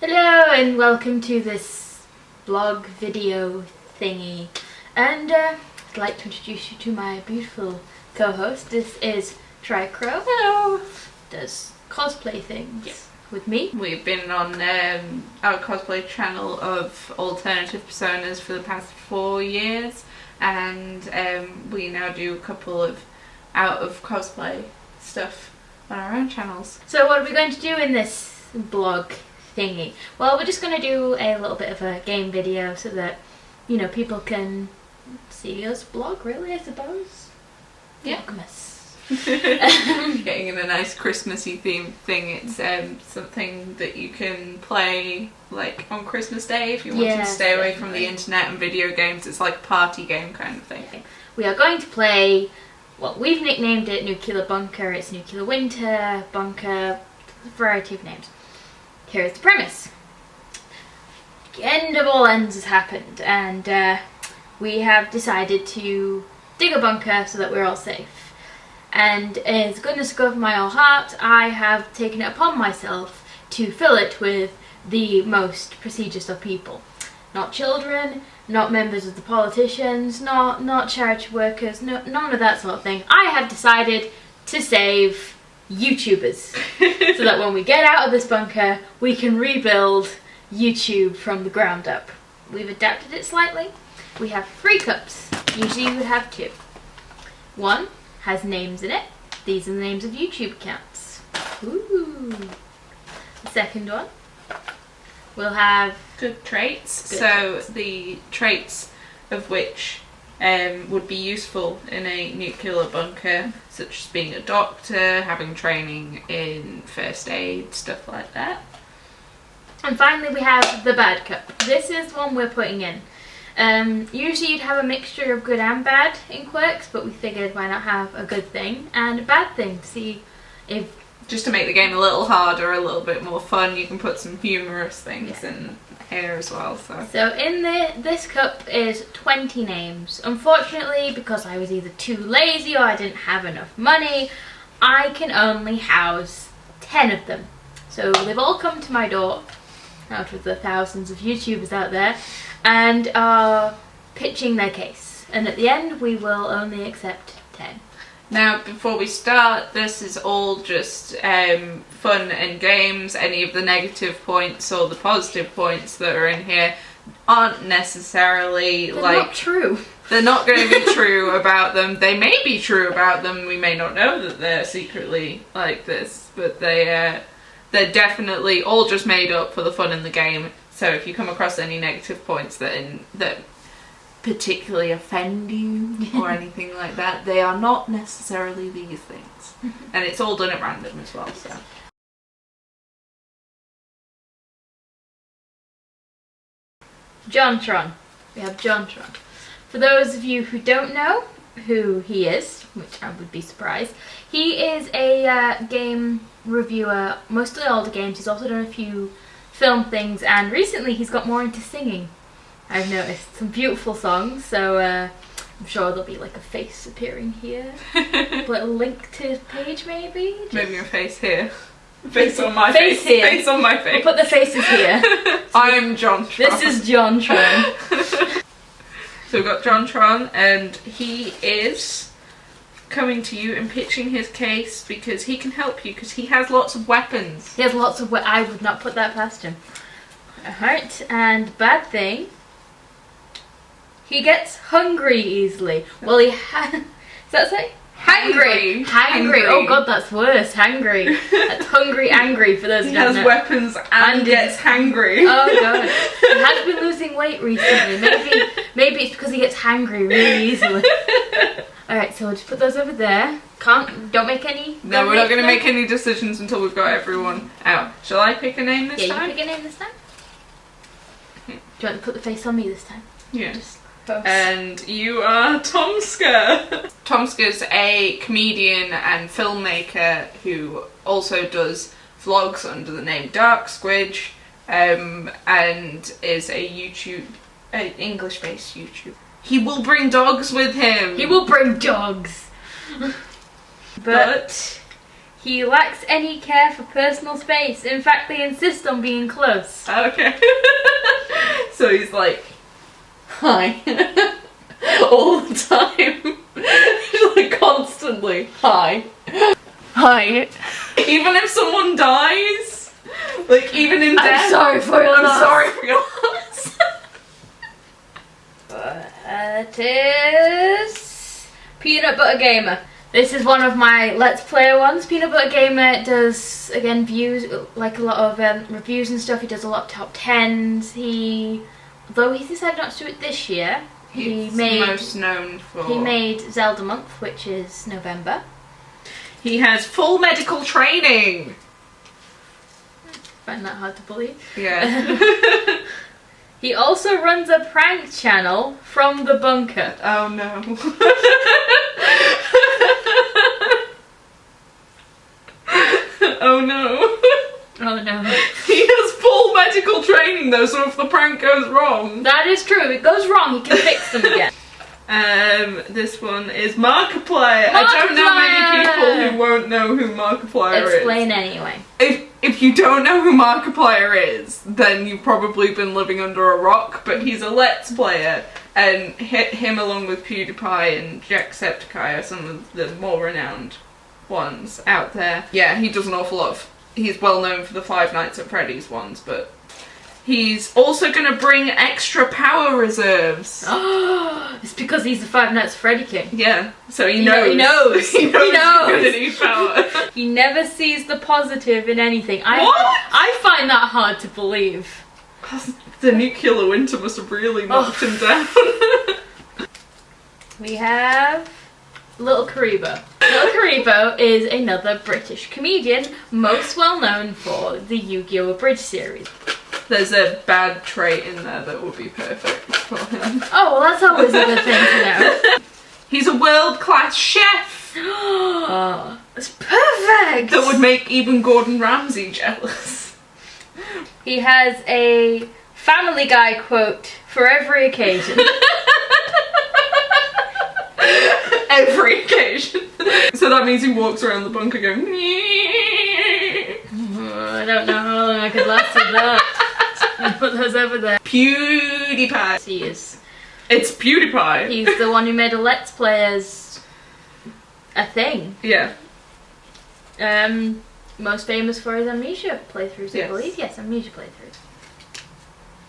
Hello and welcome to this blog video thingy, and I'd like to introduce you to my beautiful co-host. This is Trichro. Hello. Does cosplay things with me. We've been on our cosplay channel of alternative personas for the past 4 years, and we now do a couple of out of cosplay stuff on our own channels. So what are we going to do in this blog thingy? Well, we're just going to do a little bit of a game video so that, you know, people can see us blog, really, I suppose. Yeah. Vlogmas. Getting in a nice Christmassy theme thing. It's something that you can play like on Christmas Day if you want to stay away from the internet and video games. It's like a party game kind of thing. Okay. We are going to play, well, we've nicknamed it Nuclear Bunker. It's Nuclear Winter, Bunker, a variety of names. Here's the premise. The end of all ends has happened, and we have decided to dig a bunker so that we're all safe. And as goodness of my whole heart, I have taken it upon myself to fill it with the most prestigious of people. Not children, not members of the politicians, not charity workers, none of that sort of thing. I have decided to save YouTubers so that when we get out of this bunker, we can rebuild YouTube from the ground up. We've adapted it slightly. We have 3 cups. Usually you would have 2. One has names in it. These are the names of YouTube accounts. Ooh. The second one will have good traits. The traits of which would be useful in a nuclear bunker, such as being a doctor, having training in first aid, stuff like that. And finally we have the bad cup. This is one we're putting in. Usually you'd have a mixture of good and bad in quirks, but we figured why not have a good thing and a bad thing. See if just to make the game a little harder, a little bit more fun, you can put some humorous things in here as well. So in this cup is 20 names. Unfortunately, because I was either too lazy or I didn't have enough money, I can only house 10 of them. So they've all come to my door, out of the thousands of YouTubers out there, and are pitching their case. And at the end, we will only accept 10. Now, before we start, this is all just fun and games. Any of the negative points or the positive points that are in here aren't necessarily They're not true. They're not going to be true about them. They may be true about them. We may not know that they're secretly like this, but they're definitely all just made up for the fun in the game. So if you come across any negative points that particularly offend you or anything like that, they are not necessarily these things. And it's all done at random as well. So JonTron. We have JonTron. For those of you who don't know who he is, which I would be surprised, he is a game reviewer, mostly older games. He's also done a few film things, and recently he's got more into singing. I've noticed some beautiful songs, so I'm sure there'll be like a face appearing here. But a link to his page, maybe? Maybe a face here. Face on my face. Here. Face on my face. We'll put the faces here. I'm JonTron. This is JonTron. So we've got JonTron, and he is coming to you and pitching his case because he can help you, because he has lots of weapons. He has lots of I would not put that past him. Alright, and bad thing, he gets hungry easily. Well, he has... Does that say? Hangry. Oh god, that's worse. Hangry. That's hungry, angry for those who don't know. He has weapons and gets hangry. Oh god. He has been losing weight recently. Maybe it's because he gets hangry really easily. Alright, so we'll just put those over there. Don't make any... No, we're not going to make any decisions until we've got everyone out. Shall I pick a name this time? Yeah, you pick a name this time. Do you want to put the face on me this time? Yeah. And you are Tomska. Tomska's a comedian and filmmaker who also does vlogs under the name Dark Squidge, and is an English-based YouTuber. He will bring dogs with him. He will bring dogs. But He lacks any care for personal space. In fact, they insist on being close. Okay. So he's like, hi. All the time. Just like constantly, hi. Hi. Even if someone dies, like even in death. I'm sorry for your loss. I'm sorry for your loss. It is Peanut Butter Gamer. This is one of my Let's Player ones. Peanut Butter Gamer does, again, views, like a lot of reviews and stuff. He does a lot of top 10s. Though he's decided not to do it this year, He's most known for... He made Zelda Month, which is November. He has full medical training. Find that hard to believe. Yeah. He also runs a prank channel from the bunker. Oh no. Oh no. Oh no. He has full medical training though, so if the prank goes wrong... That is true. If it goes wrong, he can fix them again. This one is Markiplier. I don't know many people who won't know who Markiplier is. Explain anyway. If you don't know who Markiplier is, then you've probably been living under a rock, but he's a Let's Player, and him along with PewDiePie and Jacksepticeye are some of the more renowned ones out there. Yeah, he does an awful lot of... He's well known for the Five Nights at Freddy's ones, but he's also going to bring extra power reserves. It's because he's the Five Nights at Freddy King. Yeah, so he knows. He knows. He knows. He's gonna need power. He never sees the positive in anything. What? I find that hard to believe. The nuclear winter must have really knocked him down. We have Little Karibo. Little Karibo is another British comedian, most well known for the Yu-Gi-Oh! Abridged series. There's a bad trait in there that would be perfect for him. Oh, well, that's always a good thing to know. He's a world-class chef! Oh, it's perfect! That would make even Gordon Ramsay jealous. He has a Family Guy quote for every occasion. Every occasion. So that means he walks around the bunker going... I don't know how long I could last with that. Put those over there. PewDiePie. He is. It's PewDiePie. He's the one who made a Let's Players a thing. Yeah. Most famous for his Amnesia playthroughs, Yes. I believe. Yes, Amnesia playthroughs.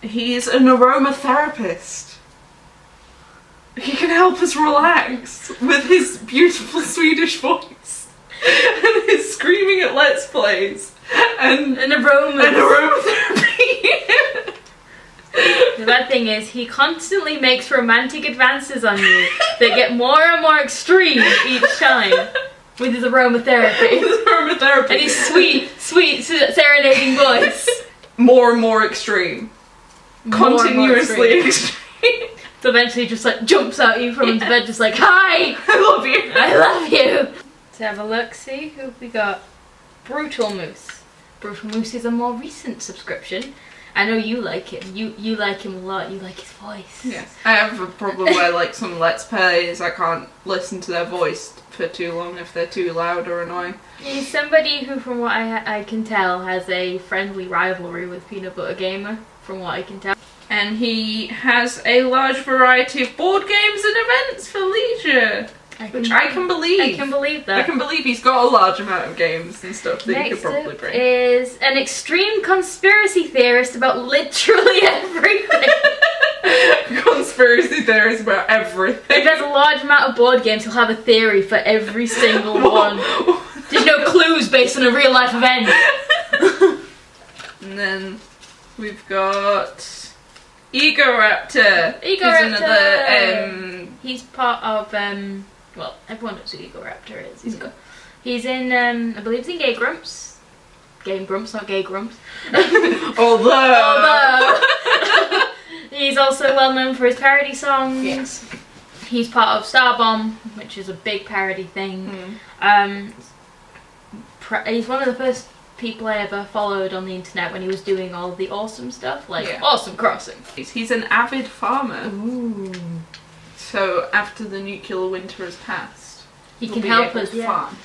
He's an aromatherapist. He can help us relax with his beautiful Swedish voice and his screaming at Let's Plays and An aroma. aromatherapy. The bad thing is, he constantly makes romantic advances on you that get more and more extreme each time with his aromatherapy. His aromatherapy. And his sweet serenading voice. More and more extreme. More and more Continuously extreme. extreme. So eventually just like jumps at you from under bed just like, hi! I love you. I love you! Let's have a look, see who we got. Brutal Moose. Brutal Moose is a more recent subscription. I know you like him. You like him a lot. You like his voice. Yes. I have a problem where like some Let's Plays, I can't listen to their voice for too long if they're too loud or annoying. He's somebody who, from what I can tell, has a friendly rivalry with Peanut Butter Gamer, from what I can tell. And he has a large variety of board games and events for leisure. Which I can believe. I can believe that. I can believe he's got a large amount of games and stuff that he could Next probably up bring. is an extreme conspiracy theorist about literally everything. Conspiracy theories about everything. If there's a large amount of board games, he'll have a theory for every single one. There's no clues based on a real life event. And then we've got Egoraptor. Egoraptor. Who's another, He's part of well, everyone knows who Egoraptor is. He's in I believe he's in Game Grumps, not Gay Grumps. Although He's also well known for his parody songs. Yes. He's part of Starbomb, which is a big parody thing. He's one of the first people I ever followed on the internet when he was doing all the awesome stuff, like Awesome Crossing. he's an avid farmer. Ooh. So after the nuclear winter has passed, He he'll can be help able us, to farm.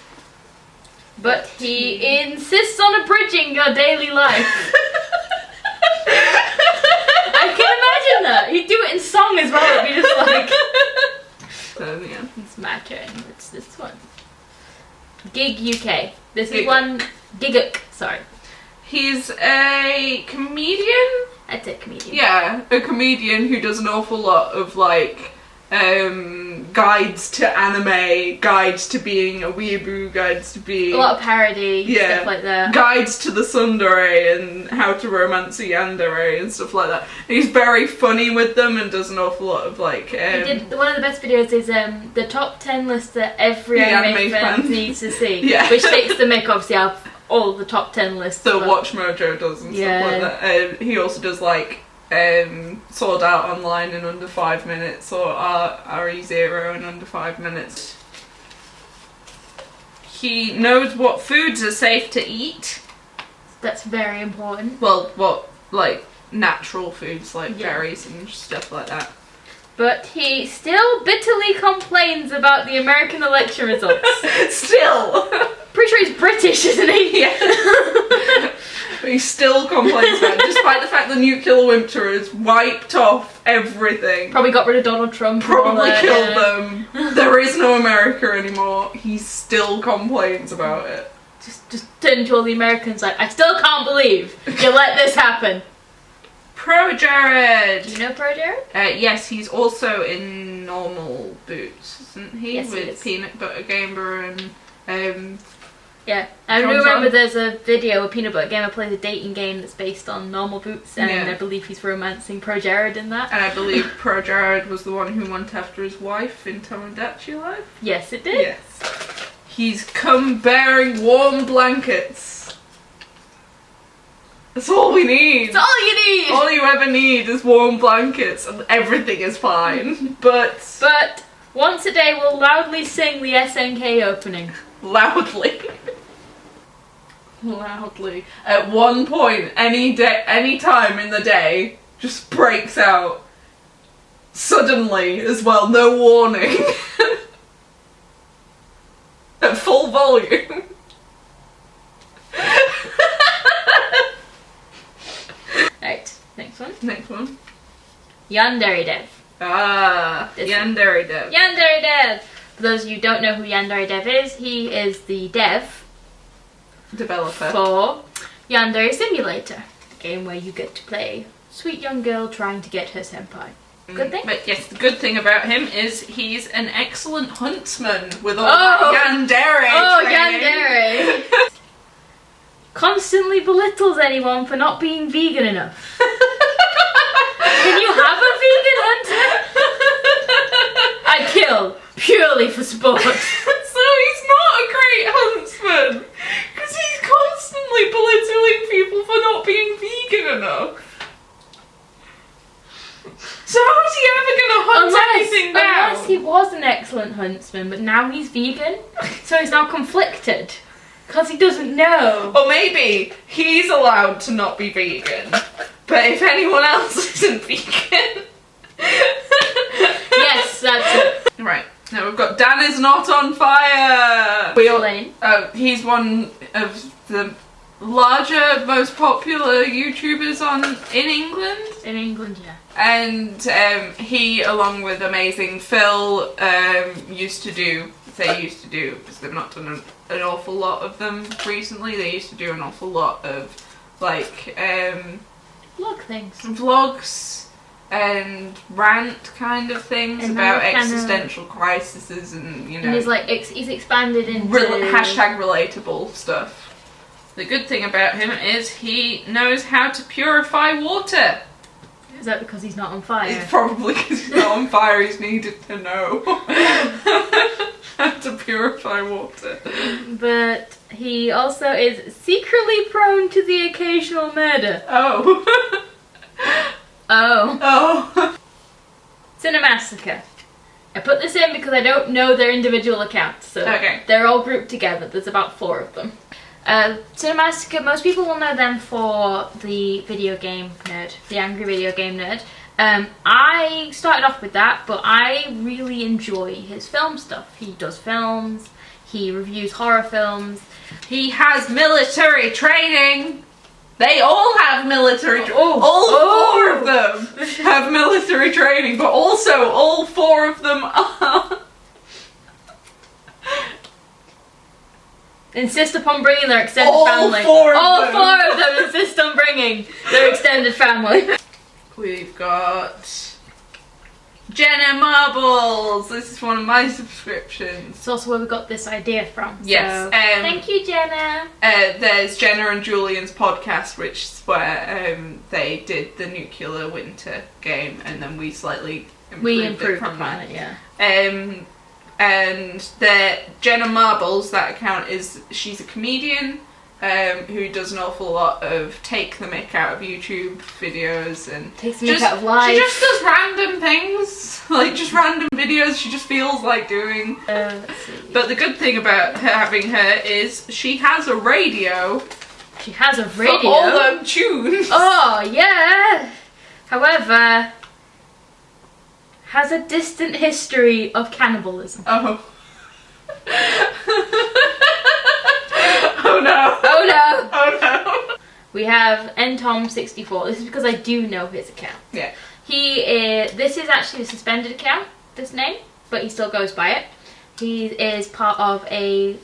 But he insists on abridging your daily life. I can imagine that. He'd do it in song as well. It'd be just like... So, yeah. It's my turn. It's this one. Gig UK. This is Giguk. one... Giguk, sorry. He's a comedian? I'd say comedian. Yeah, a comedian who does an awful lot of, like, guides to anime, guides to being a weeaboo, guides to being... A lot of parody, stuff like that. Guides to the tsundere and how to romance a yandere and stuff like that. He's very funny with them and does an awful lot of, like... He did, one of the best videos is the top 10 list that every anime fan needs to see. Yeah. Which takes the mick, obviously, out of all the top 10 lists. The Watch Mojo does and stuff like that. He also does, like... Sword Art Online in under 5 minutes, or RE0 in under 5 minutes. He knows what foods are safe to eat. That's very important. Well, what, like, natural foods, like berries and stuff like that. But he still bitterly complains about the American election results. Still! Pretty sure he's British, isn't he? Yeah. But he still complains about it, despite the fact the nuclear winter has wiped off everything. Probably got rid of Donald Trump. Probably killed them. There is no America anymore. He still complains about it. Just turn to all the Americans like, I still can't believe you let this happen. Pro Jared! Do you know Pro Jared? Yes, he's also in Normal Boots, isn't he? Yes, he With is. Peanut Butter Gamer and... Yeah, I John's remember on. there's a video where Peanut Butter Gamer plays a dating game that's based on Normal Boots, and I believe he's romancing Pro Jared in that. And I believe Pro Jared was the one who went after his wife in Tomodachi Life. Yes, it did. Yes. He's come bearing warm blankets. That's all we need. It's all you need! All you ever need is warm blankets and everything is fine. But once a day we'll loudly sing the SNK opening. loudly. Loudly. At one point, any time in the day, just breaks out. Suddenly as well, no warning. At full volume. Right, next one. Next one. Yandere Dev. Yandere Dev. Yandere Dev! For those of you who don't know who Yandere Dev is, he is the dev Developer. for Yandere Simulator, a game where you get to play sweet young girl trying to get her senpai. Good thing? But yes, the good thing about him is he's an excellent huntsman with all that Yandere training. Yandere! Constantly belittles anyone for not being vegan enough. Can you have a vegan hunter? I kill purely for sport. So he's not a great huntsman because he's constantly belittling people for not being vegan enough. So how is he ever going to hunt anything now? Unless he was an excellent huntsman, but now he's vegan, so he's now conflicted because he doesn't know. Or maybe he's allowed to not be vegan, but if anyone else isn't vegan... Yes, that's it. Right, now we've got Dan is not on fire! Explain. He's one of the larger, most popular YouTubers in England. In England, yeah. And he, along with Amazing Phil, used to do, because they've not done an awful lot of them recently, they used to do an awful lot of, like, Vlog things. vlogs and rant kind of things And about now kinda- existential crises and, you know, And he's like, he's expanded into... hashtag relatable stuff. The good thing about him is he knows how to purify water. Is that because he's not on fire? It's probably because he's not on fire, he's needed to know how to purify water. But he also is secretly prone to the occasional murder. Oh. Oh. Oh. Cinemassacre. I put this in because I don't know their individual accounts, so Okay. they're all grouped together. There's about 4 of them. Cinemassacre, most people will know them for the video game nerd, the angry video game nerd. I started off with that, but I really enjoy his film stuff. He does films, He reviews horror films. He has military training. They all have military training. All four of them have military training, but also all four of them are... insist upon bringing their extended family. All four of them insist on bringing their extended family. We've got Jenna Marbles. This is one of my subscriptions. It's also where we got this idea from. Yes. So, thank you, Jenna. There's Jenna and Julian's podcast, which is where they did the Nuclear Winter game, and then we slightly improved it from upon there. it, yeah. And the Jenna Marbles, that account she's a comedian who does an awful lot of take the mick out of YouTube videos and takes the mick out of life. She just does random things, like just random videos she just feels like doing. Let's see. But the good thing about having her is she has a radio. She has a radio? For all them tunes. Oh, yeah. However, has a distant history of cannibalism. Oh. Oh no. Oh no. Oh no. We have ntom64. This is because I do know his account. Yeah. This is actually a suspended account, this name, but he still goes by it. He is part of a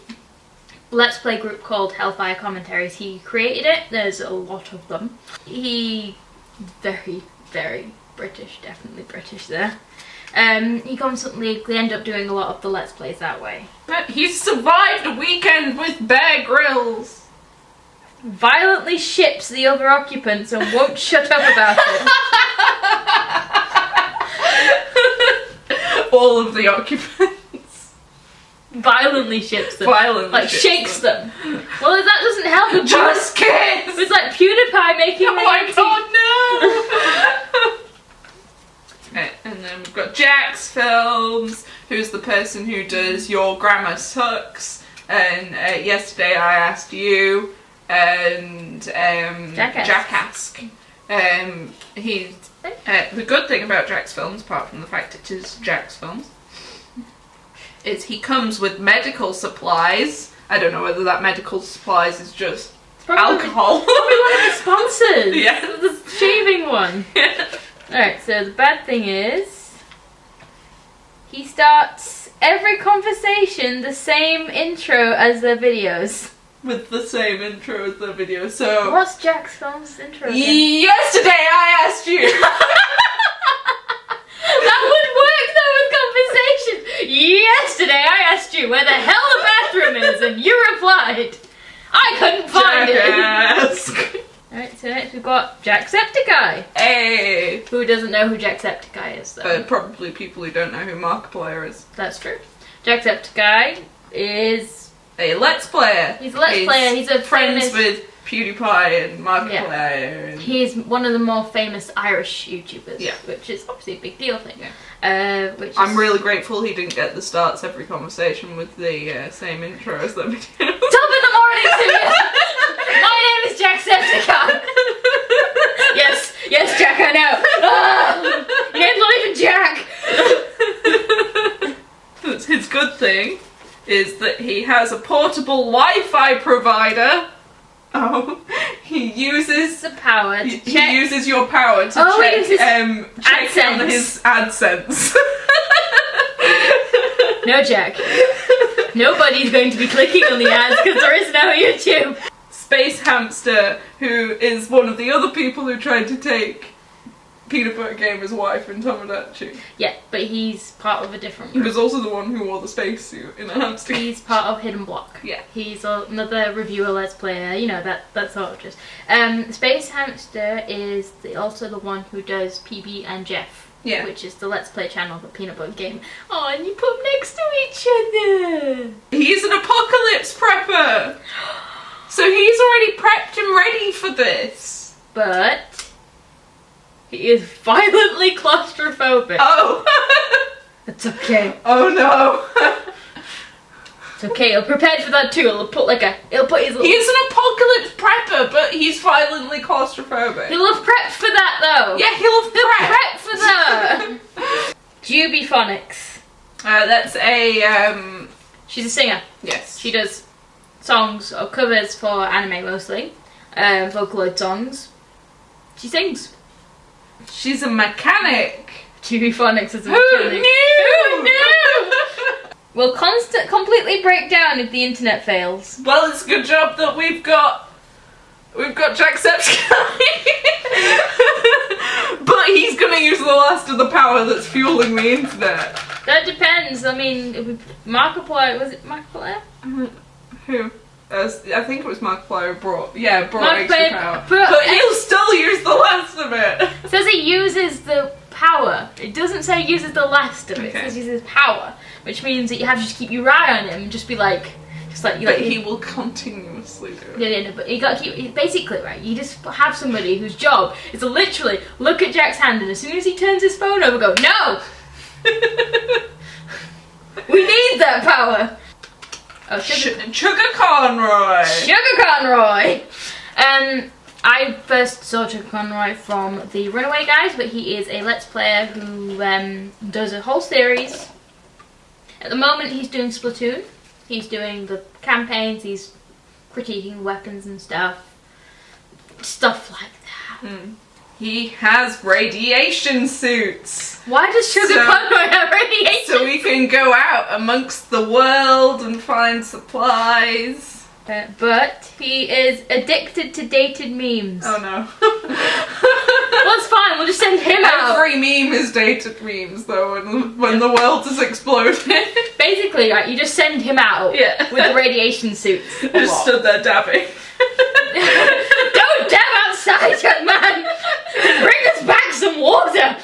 Let's Play group called Hellfire Commentaries. He created it. There's a lot of them. He very, very British, definitely British there. He constantly end up doing a lot of the Let's Plays that way. But he's survived a weekend with Bear Grylls. Violently ships the other occupants and won't shut up about it. All of the occupants. Violently ships them. Violently like ships shakes them. Well, that doesn't help him. Just kiss! It's like PewDiePie making Oh my god, no! Right, and then we've got Jax Films, who's the person who does Your Grammar Sucks, and Yesterday I Asked You, and Jackask. The good thing about Jax Films, apart from the fact it is Jax Films, is he comes with medical supplies. I don't know whether that medical supplies is just alcohol. Probably one of the sponsors. Yeah. The shaving one. Yeah. Alright, so the bad thing is, he starts every conversation the same intro as their videos. With the same intro as the video, so... What's Jax Films' intro again? Yesterday I asked you! That would work though with conversations! Yesterday I asked you where the hell the bathroom is and you replied, I couldn't find it! Alright, so next we've got Jacksepticeye. Hey! Who doesn't know who Jacksepticeye is though? Probably people who don't know who Markiplier is. That's true. Jacksepticeye is... a Let's Player. He's a Let's Player, he's a friends famous... with PewDiePie and Markiplier. Yeah. And... he's one of the more famous Irish YouTubers, yeah. which is obviously a big deal thing. Yeah. I'm really grateful he didn't get the starts every conversation with the same intro as the video. Top of the morning to you! My name is Jacksepticeye! Yes, Jack, I know! Ah, your name's not even Jack! His good thing is that he has a portable Wi-Fi provider. Oh, he uses the power to check. He uses your power to check on his AdSense. No, Jack. Nobody's going to be clicking on the ads because there is no YouTube. Space Hamster, who is one of the other people who tried to take Peanut Butter Gamer's wife in Tomodachi. Yeah, but he's part of a different group. He was group. also the one who wore the spacesuit in a hamster. He's part of Hidden Block. Yeah. He's another reviewer, Let's Player, you know, that sort of just. Space Hamster is also the one who does PB and Jeff. Yeah. Which is the Let's Play channel for Peanut Butter Game. Oh, and you put them next to each other. He's an apocalypse prepper. So he's already prepped and ready for this. But he is violently claustrophobic. Oh. It's okay. Oh no. It's okay, he'll prepared for that too. He'll put his little... He's an apocalypse prepper, but he's violently claustrophobic. He'll have prepped for that though. Yeah, he'll have prepped for that. Jubiphonics. That's a She's a singer. Yes. She does songs or covers for anime mostly, Vocaloid songs. She sings. She's a mechanic. TV Phonics is a Who mechanic. knew? Who knew? Will completely break down if the internet fails. Well, it's a good job that we've got Jacksepticeye. But he's gonna use the last of the power that's fueling the internet. That depends. I mean, Markiplier, was it Markiplier? Who? I think it was Markiplier who brought extra power. But He'll still use the last of it. It says he uses the power. It doesn't say he uses the last of it. Okay. It says he uses power, which means that you have to just keep your eye on him and just be like, He will continuously do it. Yeah, but you got to keep basically right. You just have somebody whose job is to literally look at Jack's hand, and as soon as he turns his phone over, go no. We need that power. Oh, Sugar Conroy! Sugar Conroy! I first saw Sugar Conroy from the Runaway guys, but he is a Let's Player who does a whole series. At the moment he's doing Splatoon. He's doing the campaigns, he's critiquing weapons and stuff. Stuff like that. Mm. He has radiation suits. Why does Sugar Conroy have radiation? So we can go out amongst the world and find supplies. But he is addicted to dated memes. Oh no. Well, it's fine, we'll just send him out. Every meme is dated memes though when the world has exploded. Basically, right, you just send him out with the radiation suits. Just stood there dabbing. Don't dab outside, young man! Bring us back some water!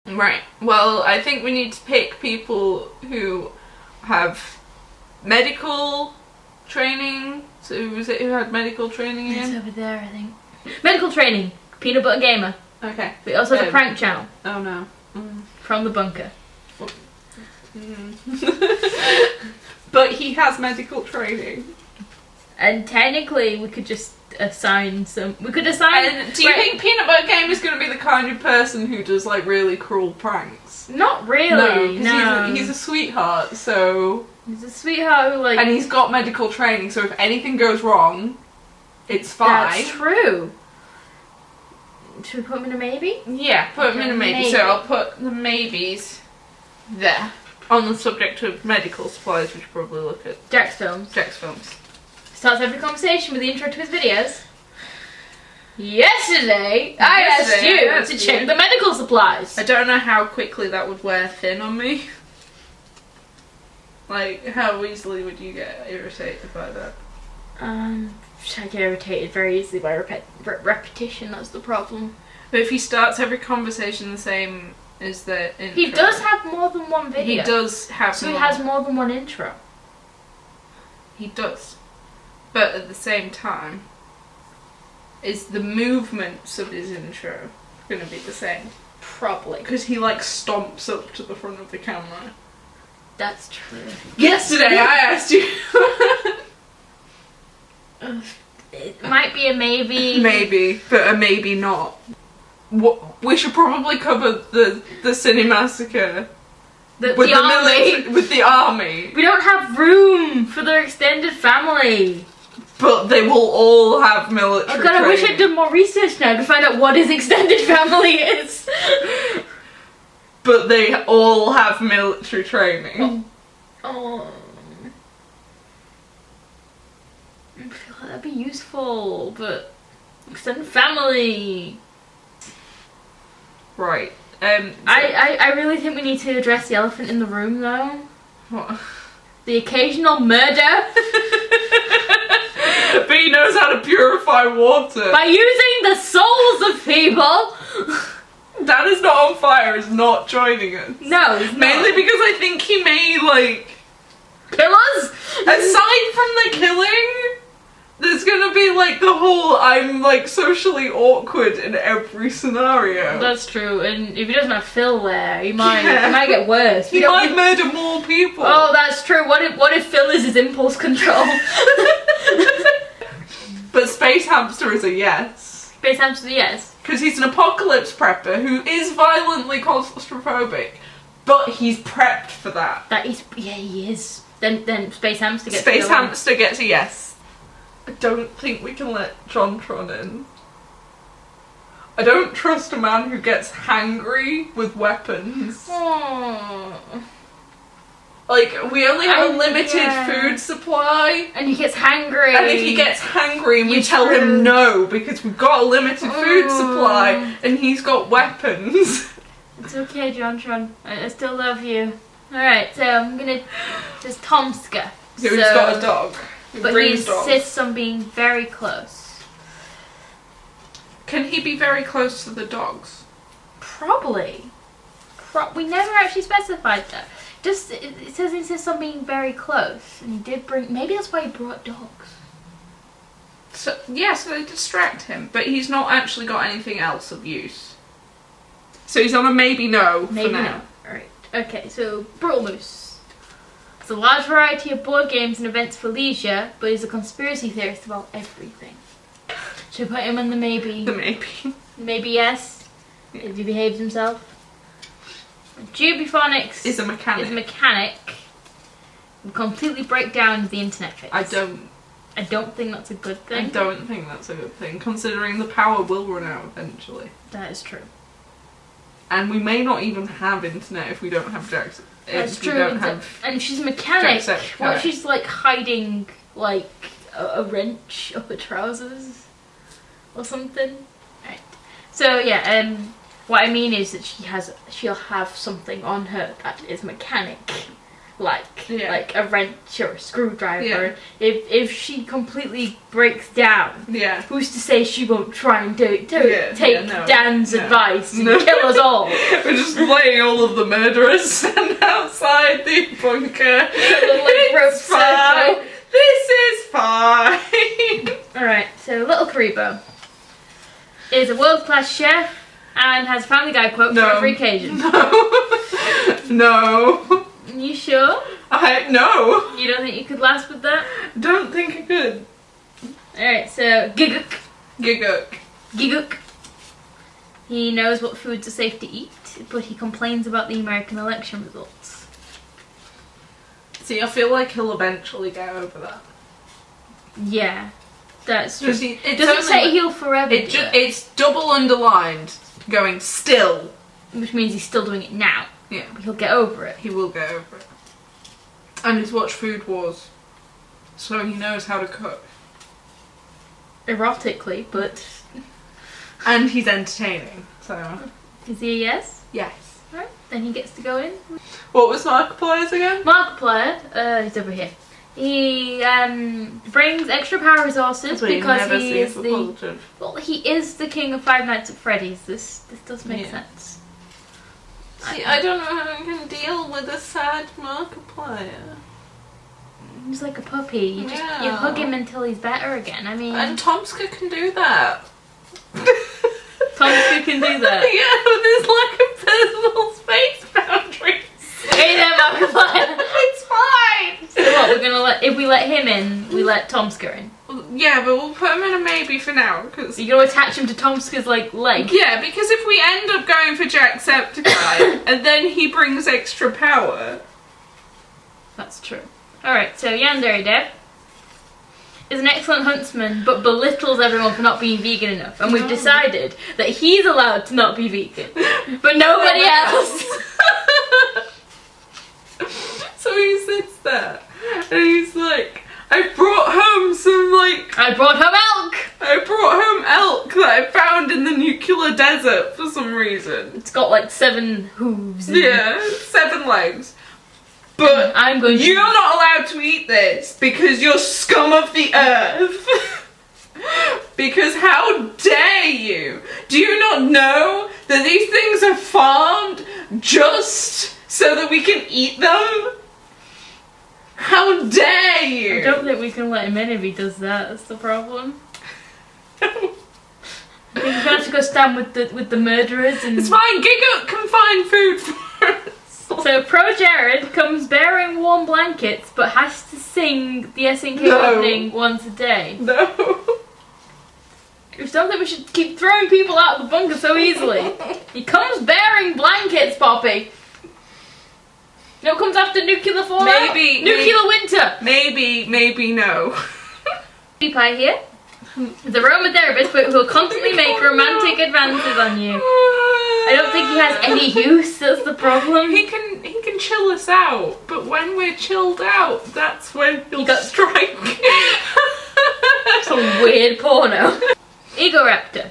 Right, well, I think we need to pick people who have medical training. So who was it who had medical training It's again? over there, I think. Medical training. Peanut Butter Gamer. Okay. We also have a prank channel. Oh no. From the bunker. But he has medical training. And technically, we could just assign some... We could assign... And do you think Peanut Butter Game is going to be the kind of person who does like really cruel pranks? Not really, no. He's a sweetheart, so... He's a sweetheart who like... And he's got medical training, so if anything goes wrong, it's fine. That's true. Should we put him in a maybe? Yeah, put him in a maybe. So I'll put the maybes there. On the subject of medical supplies, we should probably look at Jack's films. Jack's films. Starts every conversation with the intro to his videos. Yesterday, I asked you to check the medical supplies. I don't know how quickly that would wear thin on me. Like, how easily would you get irritated by that? I get irritated very easily by repetition, that's the problem. But if he starts every conversation the same as the intro... He does have more than one video. He does have So he has more than one intro. He does. But at the same time, is the movements of his intro going to be the same? Probably. Because he like stomps up to the front of the camera. That's true. Yesterday I asked you. It might be a maybe. Maybe, but a maybe not. We should probably cover the Cinemassacre with the army. With the army. We don't have room for their extended family. But they will all have military Oh god, I wish training. I'd done more research now to find out what his extended family is. But they all have military training. Oh. I feel like that'd be useful, but extended family. Right. I really think we need to address the elephant in the room though. What? The occasional murder. But he knows how to purify water. By using the souls of people. Dad is not on fire, is not joining us. No, he's not. Mainly because I think he may, like... Kill us? Aside from the killing, there's gonna be, like, the whole I'm, like, socially awkward in every scenario. That's true, and if he doesn't have Phil there, he might get worse. He might murder more people. Oh, that's true. What if Phil is his impulse control? But Space Hamster is a yes. Space Hamster, yes. Because he's an apocalypse prepper who is violently claustrophobic, But he's prepped for that. Yeah, he is. Then Space Hamster gets Space to go in. Hamster gets a yes. I don't think we can let Jontron in. I don't trust a man who gets hangry with weapons. Aww. Like, we only have a limited food supply. And he gets hangry. And if he gets hangry and we tell him no because we've got a limited food supply and he's got weapons. It's okay, Jontron. I still love you. Alright, so I'm gonna... There's Tomska. So he's got a dog. But he insists on being very close. Can he be very close to the dogs? Probably. We never actually specified that. Just, it says he insists on being very close. And he did bring... Maybe that's why he brought dogs. So, yeah, so they distract him. But he's not actually got anything else of use. So he's on a maybe no for now. No. Alright. Okay, so Brutal Moose. It's a large variety of board games and events for leisure, but he's a conspiracy theorist about everything. Should we put him on the maybe? The maybe. Maybe yes. Yeah. If he behaves himself. Jubiphonics Is a mechanic. Will completely break down the internet fix. I don't think that's a good thing. I don't think that's a good thing, considering the power will run out eventually. That is true. And we may not even have internet if we don't have Jack's. That's true. And she's a mechanic. What if she's like hiding like a wrench up her trousers or something? Right. So yeah, what I mean is that she'll have something on her that is mechanic. Like a wrench or a screwdriver. Yeah. If she completely breaks down, who's to say she won't try and take Dan's advice and kill us all? We're just playing all of the murderers outside the bunker. It's fine. This is fine. Alright, so Little Karibo is a world-class chef and has a Family Guy quote for every occasion. No. You sure? No. You don't think you could last with that? Don't think I could. Alright, so Giguk. He knows what foods are safe to eat, but he complains about the American election results. See, I feel like he'll eventually get over that. Yeah, that's true. It doesn't say he'll forever. It's double underlined, going still. Which means he's still doing it now. Yeah. But he'll get over it. He will get over it. And he's watched Food Wars, so he knows how to cook. Erotically, but... And he's entertaining, so... Is he a yes? Yes. Right, then he gets to go in. What was Markiplier's again? Markiplier, he's over here. He brings extra power resources because he is the... Well, he is the king of Five Nights at Freddy's. This does make sense. See, I don't know how I can deal with a sad Markiplier. He's like a puppy. You hug him until he's better again. I mean... And Tomska can do that. Tomska can do that? Yeah, with his lack of personal space boundaries. Hey there, Markiplier. It's fine. So what, we're gonna if we let him in, we let Tomska in? Yeah, but we'll put him in a maybe for now, because... You're gonna attach him to Tomska's, leg? Yeah, because if we end up going for Jacksepticeye, and then he brings extra power... That's true. Alright, so Yandere Dev is an excellent huntsman, but belittles everyone for not being vegan enough. And we've decided that he's allowed to not be vegan, but nobody else! So he sits there, and he's like... I brought home I brought home elk! I brought home elk that I found in the nuclear desert for some reason. It's got 7 hooves. Yeah, 7 legs. But you're not allowed to eat this because you're scum of the earth. Because how dare you? Do you not know that these things are farmed just so that we can eat them? How dare you! I don't think we can let him in if he does that. That's the problem. I think he's gonna have to go stand with the murderers and... It's fine, Giguk can find food for us. So Pro Jared comes bearing warm blankets but has to sing the SNK opening once a day. No. I don't think we should keep throwing people out of the bunker so easily. He comes bearing blankets, Poppy. No, comes after nuclear fallout. Maybe nuclear winter. Maybe no. Pie here. The aromatherapist who will constantly make romantic advances on you. I don't think he has any use, that's the problem. He can chill us out, but when we're chilled out, that's when he'll strike. Some weird porno. Egoraptor.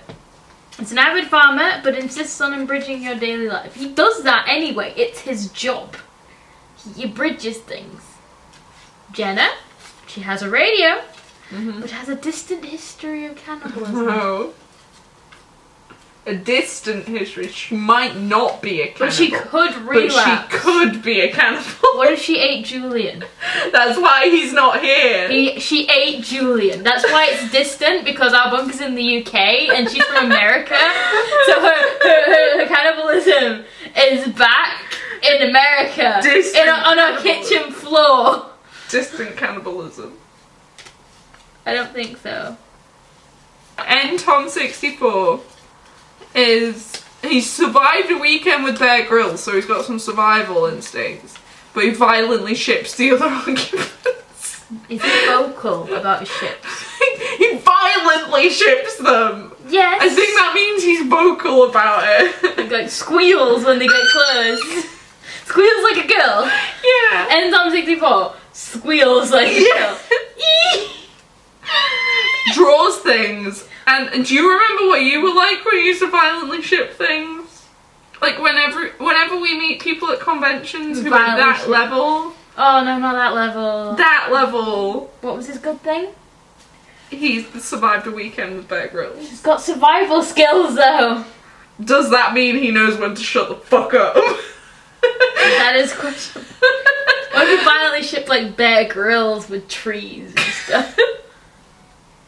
It's an avid farmer, but insists on abridging your daily life. He does that anyway, it's his job. He abridges things. Jenna, she has a radio, but has a distant history of cannibalism. No. A distant history. She might not be a cannibal. But she could relapse. But she could be a cannibal. What if she ate Julian? That's why he's not here. She ate Julian. That's why it's distant, because our bunker's in the UK and she's from America. So her cannibalism is back in America. On our kitchen floor. Distant cannibalism. I don't think so. Tom64 he's survived a weekend with Bear Grylls, so he's got some survival instincts, but he violently ships the other occupants. Is he vocal about his ships? He violently ships them. Yes. I think that means he's vocal about it. Like squeals when they get close. Squeals like a girl. Yeah. Tom64 squeals like a girl. Draws things. And do you remember what you were like when you used to violently ship things? Like whenever we meet people at conventions who are at that level. Oh no, not that level. That level. What was his good thing? He's survived a weekend with Bear Grylls. He's got survival skills though. Does that mean he knows when to shut the fuck up? That is questionable. What if we violently ship like Bear Grylls with trees and stuff?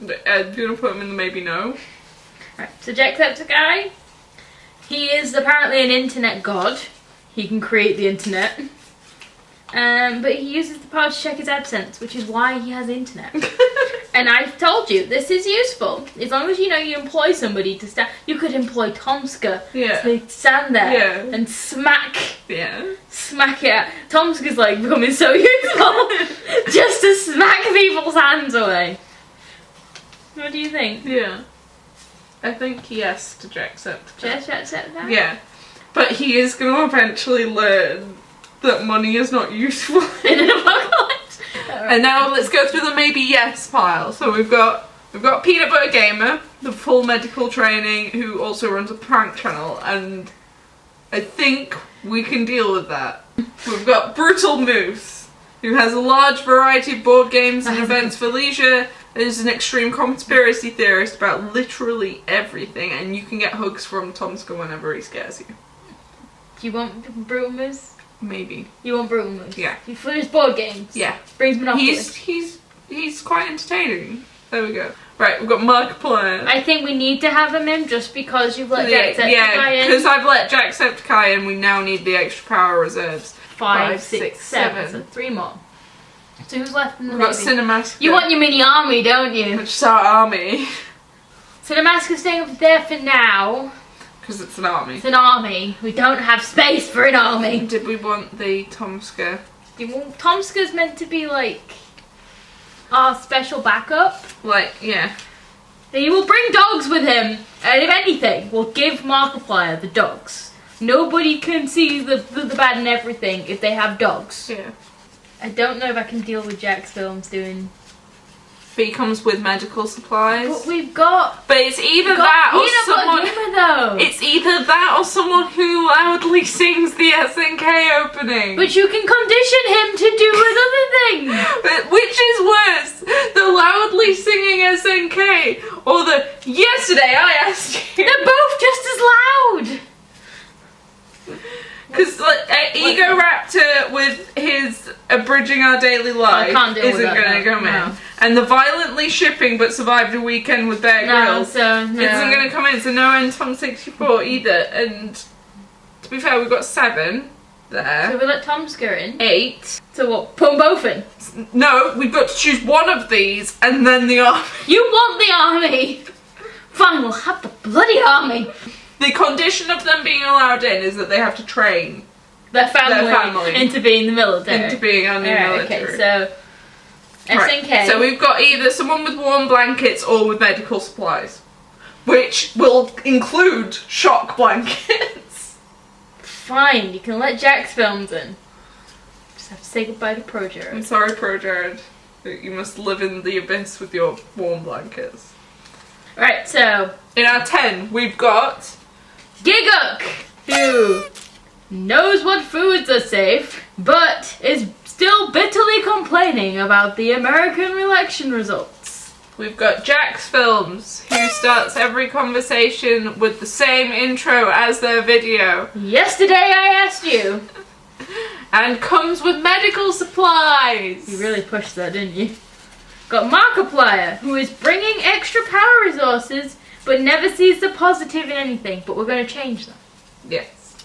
Do you want to put him in the maybe no? Right, so Jacksepticeye, he is apparently an internet god. He can create the internet. But he uses the power to check his AdSense, which is why he has internet. And I've told you, this is useful. As long as you know you employ somebody to stand. You could employ Tomska to stand there and smack it out. Tomska's like becoming so useful just to smack people's hands away. What do you think? Yeah. I think yes to Jacksepticeye. Jacksepticeye? Yeah. But he is going to eventually learn that money is not useful in an apocalypse. And now let's go through the maybe yes pile. So we've got Peanut Butter Gamer, the full medical training, who also runs a prank channel, and I think we can deal with that. We've got Brutal Moose, who has a large variety of board games and events for leisure, and is an extreme conspiracy theorist about literally everything, and you can get hugs from Tomska whenever he scares you. Do you want Brutal Moose? Maybe. You want Brutal Moose? Yeah. He plays board games? Yeah. Brings Monopoly? He's quite entertaining. There we go. Right, we've got Markiplier. I think we need to have him in just because you've let Jacksepticeye in. Yeah, because I've let Jacksepticeye in, we now need the extra power reserves. 5, 6, 7. So 3 more. So who's left in the We've got Cinemask. You want your mini army, don't you? Which is our army. Cinemask is staying up there for now. Because it's an army. It's an army. We don't have space for an army. Did we want the Tomska? Tomska's meant to be like our special backup. Like, yeah. He will bring dogs with him, and if anything, we'll give Markiplier the dogs. Nobody can see the bad in everything if they have dogs. Yeah. I don't know if I can deal with Jack's films doing... But he comes with medical supplies. But we've got... But it's either that or someone... Though. It's either that or someone who loudly sings the SNK opening. But you can condition him to do with other things. But which is worse? The loudly singing SNK or the yesterday I asked you? They're both just as loud. Because Ego Raptor with his abridging our daily life isn't going to come in. And the violently shipping but survived a weekend with Bear Grylls isn't going to come in. So no Tom64 either. And to be fair, we've got 7 there. So we let Tomska in. 8. So what? Put them both in? No, we've got to choose one of these and then the army. You want the army? Fine, we'll have the bloody army. The condition of them being allowed in is that they have to train their family into being the military. Into being our new military. Okay, so SNK. Right. So we've got either someone with warm blankets or with medical supplies, which will include shock blankets. Fine, you can let Jack's films in. Just have to say goodbye to Pro Jared. I'm sorry, Pro Jared. You must live in the abyss with your warm blankets. Right, so in our 10, we've got Giguk, who knows what foods are safe, but is still bitterly complaining about the American election results. We've got Jack's Films, who starts every conversation with the same intro as their video. Yesterday I asked you. And comes with medical supplies. You really pushed that, didn't you? Got Markiplier, who is bringing extra power resources, but never sees the positive in anything. But we're going to change that. Yes.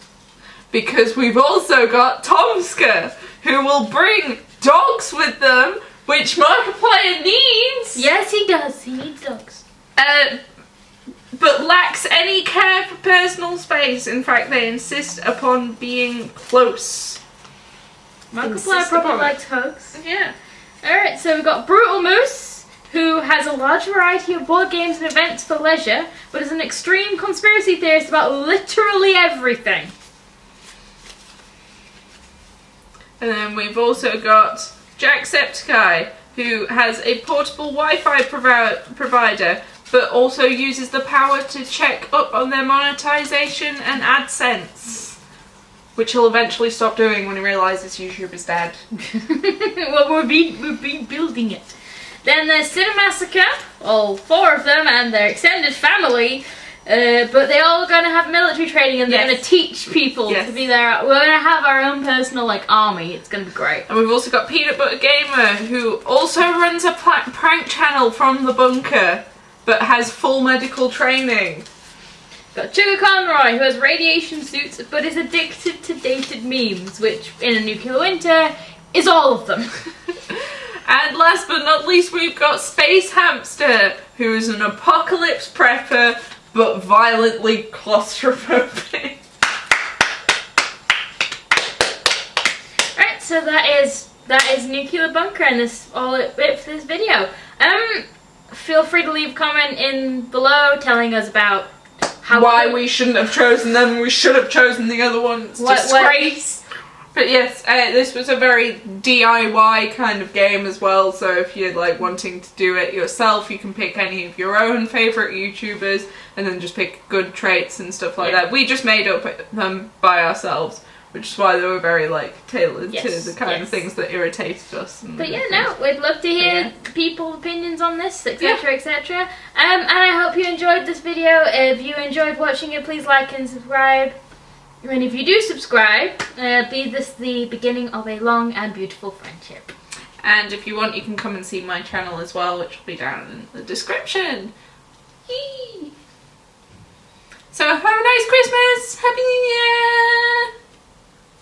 Because we've also got Tomska, who will bring dogs with them, which Markiplier needs. Yes, he does. He needs dogs. But lacks any care for personal space. In fact, they insist upon being close. Markiplier probably likes hugs. Yeah. Alright, so we've got Brutal Moose, who has a large variety of board games and events for leisure, but is an extreme conspiracy theorist about literally everything. And then we've also got Jacksepticeye, who has a portable Wi-Fi provider, but also uses the power to check up on their monetization and AdSense. Which he'll eventually stop doing when he realises YouTube is dead. Well, we're building it. Then there's Cinemassacre, all 4 of them, and their extended family. But they all going to have military training, and they're going to teach people to be there. We're going to have our own personal army. It's going to be great. And we've also got Peanut Butter Gamer, who also runs a prank channel from the bunker, but has full medical training. Got Sugar Conroy, who has radiation suits but is addicted to dated memes, which in a nuclear winter is all of them. And last but not least, we've got Space Hamster, who is an apocalypse prepper but violently claustrophobic. Right, so that is Nuclear Bunker, and this all it for this video. Feel free to leave a comment in below telling us about why we shouldn't have chosen them. We should have chosen the other ones. Disgrace. But yes, this was a very DIY kind of game as well. So if you're wanting to do it yourself, you can pick any of your own favourite YouTubers and then just pick good traits and stuff like that. We just made up them by ourselves, which is why they were very tailored to the kind of things that irritated us. But yeah, no, we'd love to hear people's opinions on this, etc, etc. And I hope you enjoyed this video. If you enjoyed watching it, please like and subscribe. And if you do subscribe, be this the beginning of a long and beautiful friendship. And if you want, you can come and see my channel as well, which will be down in the description. Yee! So have a nice Christmas! Happy New Year!